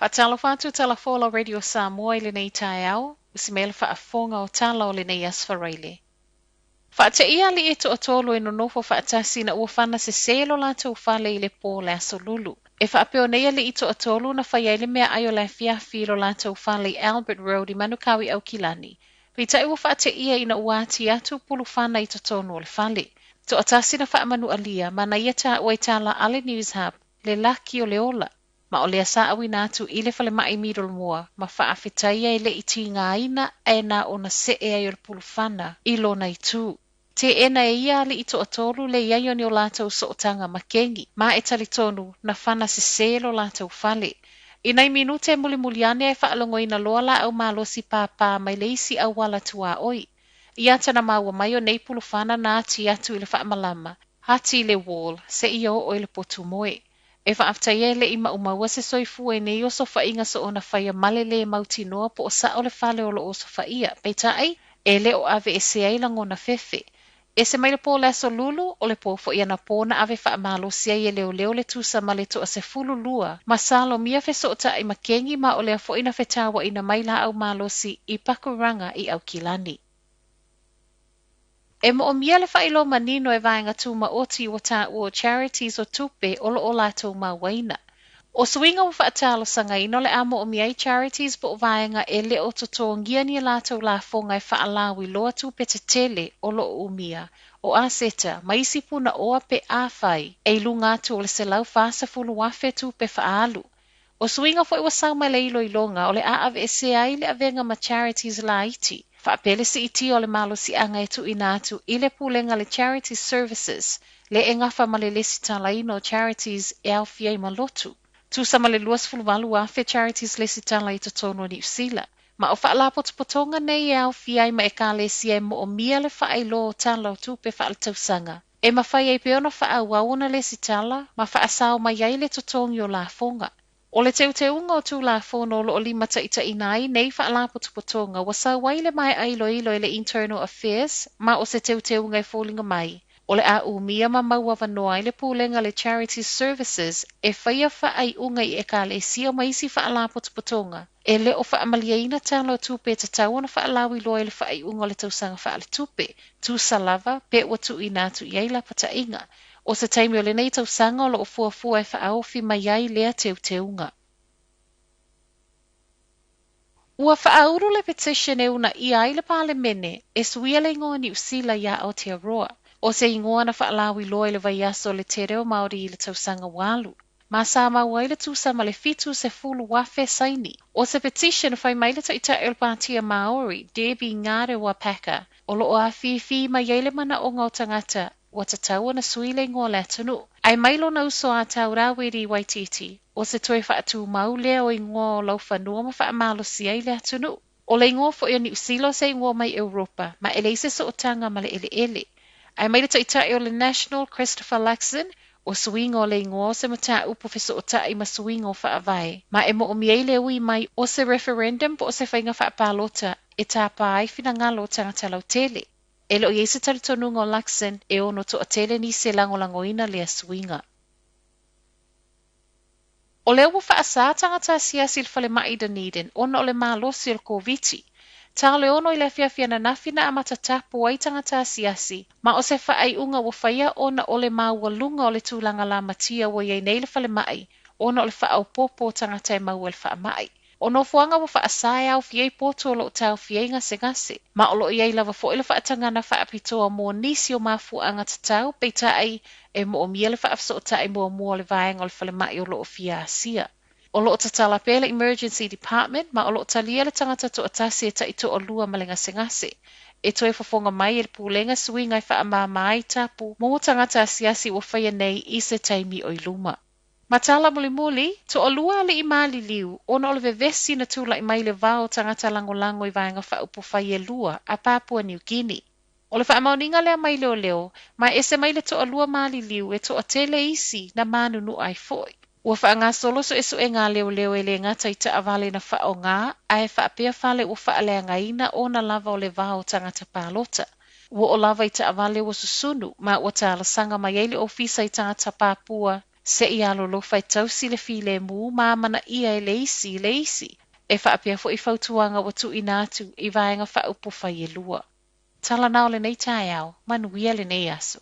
Whaatalo whātu talafola Radio Samoa I le nei tae au, usi mele whaafonga o tala o le nei asfareile. Whaate ia li eto o tolo e nonofo whaatasi na ua whana se selo lātou whale I le pō le aso lulu. E whaapeo neia li ito o tolo na whaiaile mea ai o le fiafi lo lātou whale Albert Road I Manukawi au Kilani. Pita ua whaate ia ina uati atu pulu whana I to tonu o le whale. To atasi na whaamanu alia, mana ia ta ua tala ale News Hub, le laki o le ola. Ma o lea sa awi nātu I le whale mai midol mua, ma whaafetaia I le iti ngā ina e nā o na se e ai o le pulu whana I lona I tū. Te ena e ia li ito atolu le iaio ni o lātou sootanga makengi, ma e talitonu na whana se selo lātou whale. I nei minute muli muliane e whaalongo ina loa la au malosi pāpā mai le isi au wala tua oi. I ata na maua mai o nei pulu whana nā ati atu I le whaamalama, hati le wall, se i o le potu moe. E whaaftaia le I maumaua se soifu e nei o sofa inga so ona whaia male le mauti noa po o sa o le whale o lo o sofa ia. Peita ai, e le o ave e se ai langona fefe. E se mai le pō le aso lulu o le pō fo ia na pōna ave whaamalo sia I leo leo le tusa ma le to a se fulu lua. Ma salo mia fe soota I makengi ma o le a fo ina fetawa ina maila au malosi I pakuranga I au Kilani. E mo o mia le whailo manino e vaenga tūma oti o tā ua charities o tupe o lo o lātou ma waina. O swinga o whaatalo sanga ino le amo o miai charities po o vaenga e le o totongia ni lātou la fonga e whaalawi loa tupe te tele o lo o umia. O aseta, maisi puna oa pe awhai e lunga atu o le se lau whasa fulu wafe tupe whaalu. O swinga fo iwa sauma le ilo ilonga o le aave e se ai le avenga ma charities la iti. Whaapele si iti o le malo si anga e tu inatu I le pulenga le charity services le e ngafa ma le lesi tala ino charities e au fiei malotu. Tu sama le luas fuluwalu afe charities lesi tala I totono ni usila. Ma o whaalapoto potonga nei e au fiei ma e ka lesi e mo o mia le whaelo o tala o tupe whaaltausanga. E ma whai e peona whaawawona lesi tala ma whaasao ma iai le totongi o la fonga. O le teuteunga o tū la whono lo o lima taita inai nei whaalapo tupotonga wa sa waile mai ailo ilo I le internal affairs ma o se teuteunga e fōlinga mai. O le a umia ma maua wanoa I le pūlenga le charity services e whaia whaai unga I e ka le sio maisi whaalapo tupotonga. E le o whaamaliaina talo o tupe te tau na whaalawi loa le whaai unga le tausanga whaale tupe. Tu salava pe wa tu inatu iai la pata inga. O se taimi o le nei tausanga o lo o fuafua e whaauwhi mai ai lea teuteunga. Ua whaauru le petition e una I ai le pāle mene e suia le ingoa ni usila ia Aotearoa. O se ingoa na whaalawi loa le vaiaso le te reo Māori I le tausanga walu. Ma sa maua I le tusa ma le fitu se fulu wafe saini. O se petition whai mai le taita e le pātia Māori, Debbie Ngare Wapaka, o lo o a fi ma iei le mana o ngau tangata wa tatau na suile ngō le atunu. Ai mailo na uso a tau raweri Waititi, o se toe whaatu mau lea o ngō lau whanua ma whaamalo si ai le atunu. O le ngō fo ia ni usilo se ngō mai Europa, ma ele se so otanga ma le ele. Ai mai le taita e o le National Christopher Luxon, o swingo le ngō se mata upo fe so otai ma swingo whaavai. Ma e mo o miei le ui mai o se referendum po o se whainga whaapalota e tāpā ai whina ngalo tangata lau tele. E lo iese talitonu ngō Luxon e ono to a tele ni se langolangoina le swinga. O leo wa whaasa tangata siasi il fale mai Dunedin, ono o le malosi il koviti. Tā le ono I le fiafia na nafina a matatapu ai tangata siasi, ma o se whaai unga wa whaia ona o le maua lunga o le tūlanga la matia wa iei nei le fale mai, ona o le whaau popo tangata e mau le wha mai. Ono fuanga wa whaasai au fiei poto lo tau fiei ngase, ma o lo iei lava fo ile whaatangana whaapitoa mua nisi o mafuanga tatau, peita ai e mo o mia le whaafsota e mua le vaenga o le fale mai o lo o fia asia. O lo tatala pele emergency department ma o lo talia le tangata to atasi e taito o lua malenga ngase. E toi fafonga mai e pulenga swinga I wha mai tapu mo tangata asiasi o whaia nei I se taimi o iluma. Matala muli to o lua le I mali liu ona o le vevesi na tula I mai le vao tangata lango I vaenga wha upo whaia lua a Papua New Guinea. O le wha mauninga lea mai leo, ma ese mai le to o lua mali liu e to o tele isi na manu nu ai foi. Ua wha ngā solo so esu e ngā leo e le ngā taita avale na wha o ngā, a e wha apea whale ua wha alea ngaina o na lava o le vao tangata pālota. Ua o lava I ta avale ua susunu, ma ua ta alasanga mai eile ofisa I tangata Papua Se I alolofa e tausi le file mu mamana ia e leisi. E whaapia fo I fautuanga wa tu inatu I vaenga whaupo whai e lua. Tala nao le nei tai au, manuia le nei aso.